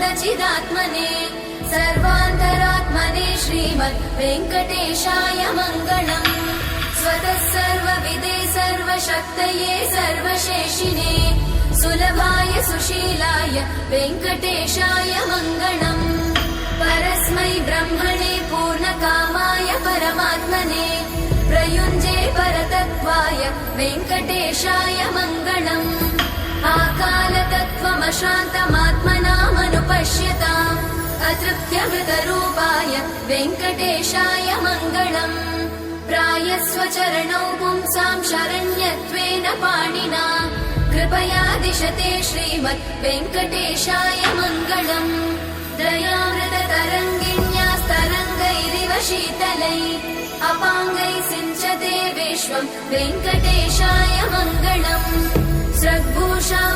सच्चिदात्मने सर्वान्तरात्मने श्रीमद् वेङ्कटेशाय मङ्गलम्। स्वतः सर्वविदे सर्वशक्तये सर्वशेषिणे सुलभाय सुशीलाय वेङ्कटेशाय मङ्गलम्। परस्मै ब्रह्मणे पूर्णकामाय परमात्मने प्रयुञ्जे परतत्त्वाय वेङ्कटेशाय मङ्गलम्। आकालतत्त्वमशान्तमात्मनामनुपश्यताम् अतृप्त्यमृतरूपाय वेङ्कटेशाय मङ्गलम्। प्रायस्वचरणौ पुंसां शरण्यत्वेन पाणिना कृपया दिशते श्रीमद् वेङ्कटेशाय मङ्गलम्। दयामृततरङ्गिण्यास्तरङ्गैरिव शीतलै अपाङ्गैः सिञ्चते विश्वं वेङ्कटेशाय मङ्गलम्। स्रग्भूषां